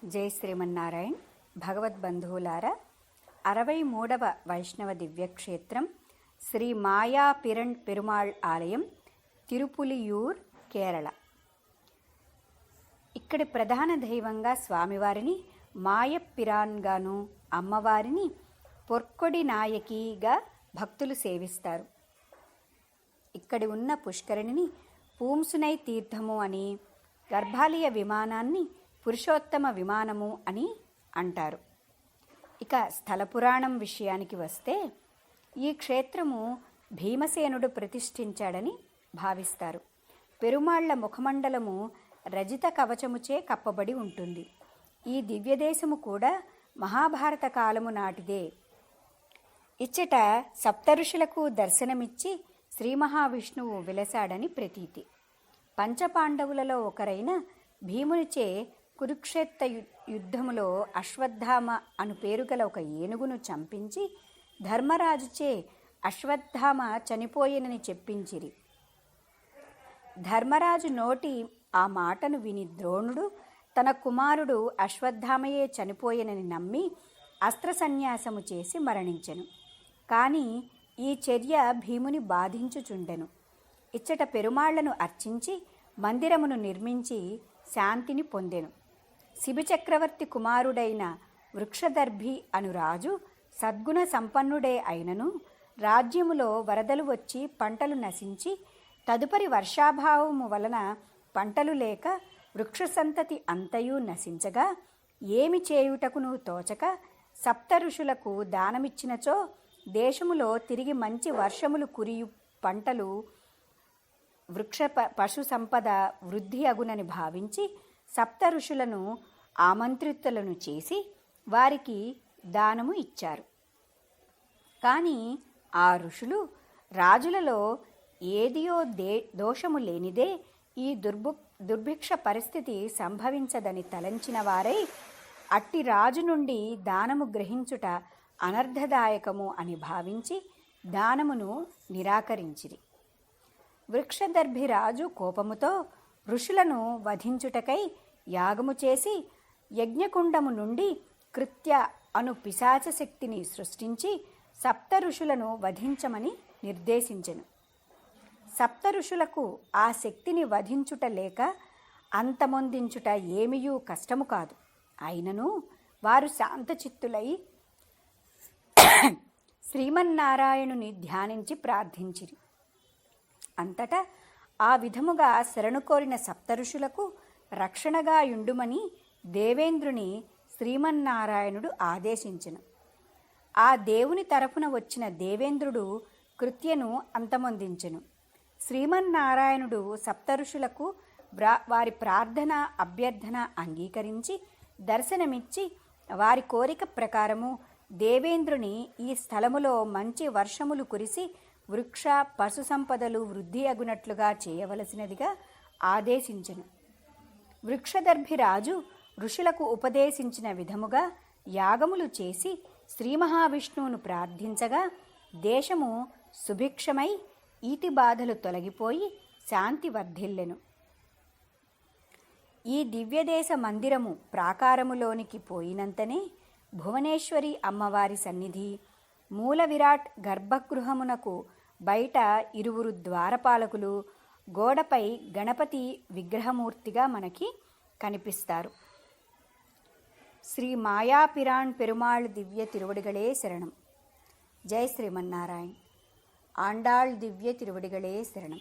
జై శ్రీమన్నారాయణ్. భగవద్బంధువులారా, 63వ వైష్ణవ దివ్యక్షేత్రం శ్రీ మాయాపిరణ్ పెరుమాళ్ ఆలయం, తిరుపులియూర్, కేరళ. ఇక్కడి ప్రధాన దైవంగా స్వామివారిని మాయప్పిరాన్గాను, అమ్మవారిని పొర్కొడి నాయకిగా భక్తులు సేవిస్తారు. ఇక్కడి ఉన్న పుష్కరిణిని పూంసునై తీర్థము అని, గర్భాలయ విమానాన్ని పురుషోత్తమ విమానము అని అంటారు. ఇక స్థల పురాణం విషయానికి వస్తే, ఈ క్షేత్రము భీమసేనుడు ప్రతిష్ఠించాడని భావిస్తారు. పెరుమాళ్ల ముఖమండలము రజిత కవచముచే కప్పబడి ఉంటుంది. ఈ దివ్యదేశము కూడా మహాభారత కాలము నాటిదే. ఇచ్చట సప్తఋషులకు దర్శనమిచ్చి శ్రీ మహావిష్ణువు వెలసాడని ప్రతీతి. పంచపాండవులలో ఒకరైన భీమునిచే కురుక్షేత్ర యుద్ధములో అశ్వత్థామ అను పేరుగల ఒక ఏనుగును చంపించి ధర్మరాజుచే అశ్వత్థామ చనిపోయినని చెప్పించిరి. ధర్మరాజు నోటి ఆ మాటను విని ద్రోణుడు తన కుమారుడు అశ్వత్థామయే చనిపోయినని నమ్మి అస్త్ర సన్యాసము చేసి మరణించెను. కానీ ఈ చర్య భీముని బాధించుచుండెను. ఇచ్చట పెరుమాళ్లను అర్చించి మందిరమును నిర్మించి శాంతిని పొందెను. శిబిచక్రవర్తి కుమారుడైన వృక్షదర్భి అను రాజు సద్గుణ సంపన్నుడే అయినను రాజ్యములో వరదలు వచ్చి పంటలు నశించి తదుపరి వర్షాభావము వలన పంటలు లేక వృక్ష సంతతి అంతయు నశించగా ఏమి చేయుటకును తోచక సప్త ఋషులకు దానమిచ్చినచో దేశములో తిరిగి మంచి వర్షములు కురియు పంటలు వృక్ష పశు సంపద వృద్ధి అగునని భావించి సప్త ఋషులను ఆమంత్రితులను చేసి వారికి దానము ఇచ్చారు. కానీ ఆ ఋషులు రాజులలో ఏదియో దోషము లేనిదే ఈ దుర్భిక్ష పరిస్థితి సంభవించదని తలంచిన వారై అట్టి రాజు నుండి దానము గ్రహించుట అనర్థదాయకము అని భావించి దానమును నిరాకరించిరి. వృక్షదర్భిరాజు కోపముతో ఋషులను వధించుటకై యాగము చేసి యజ్ఞకుండము నుండి కృత్య అను పిశాచ శక్తిని సృష్టించి సప్త ఋషులను వధించమని నిర్దేశించెను. సప్త ఋషులకు ఆ శక్తిని వధించుట లేక అంతమొందించుట ఏమియూ కష్టము కాదు. అయినను వారు శాంతచిత్తులై శ్రీమన్నారాయణుని ధ్యానించి ప్రార్థించిరి. అంతటా ఆ విధముగా శరణు కోరిన సప్తఋషులకు రక్షణగా యుండుమని దేవేంద్రుని శ్రీమన్నారాయణుడు ఆదేశించెను. ఆ దేవుని తరపున వచ్చిన దేవేంద్రుడు కృత్యను అంతమొందించెను. శ్రీమన్నారాయణుడు సప్తఋషులకు వారి ప్రార్థన అభ్యర్థన అంగీకరించి దర్శనమిచ్చి వారి కోరిక ప్రకారము దేవేంద్రుని ఈ స్థలములో మంచి వర్షములు కురిసి వృక్ష పశు సంపదలు వృద్ధి అగునట్లుగా చేయవలసినదిగా ఆదేశించెను. వృక్షదర్భిరాజు ఋషులకు ఉపదేశించిన విధముగా యాగములు చేసి శ్రీ మహావిష్ణువును ప్రార్థించగా దేశము సుభిక్షమై ఈతి బాధలు తొలగిపోయి శాంతి వర్ధిల్లెను. ఈ దివ్యదేశ మందిరము ప్రాకారములోనికి పోయినంతనే భువనేశ్వరి అమ్మవారి సన్నిధి, మూల విరాట్ గర్భగృహమునకు బయట ఇరువురు ద్వారపాలకులు, గోడపై గణపతి విగ్రహమూర్తిగా మనకి కనిపిస్తారు. శ్రీ మాయాపిరాన్ పెరుమాళ్ దివ్య తిరువడిగళే శరణం. జై శ్రీమన్నారాయణ్. ఆండాళ్ దివ్య తిరువడిగళే శరణం.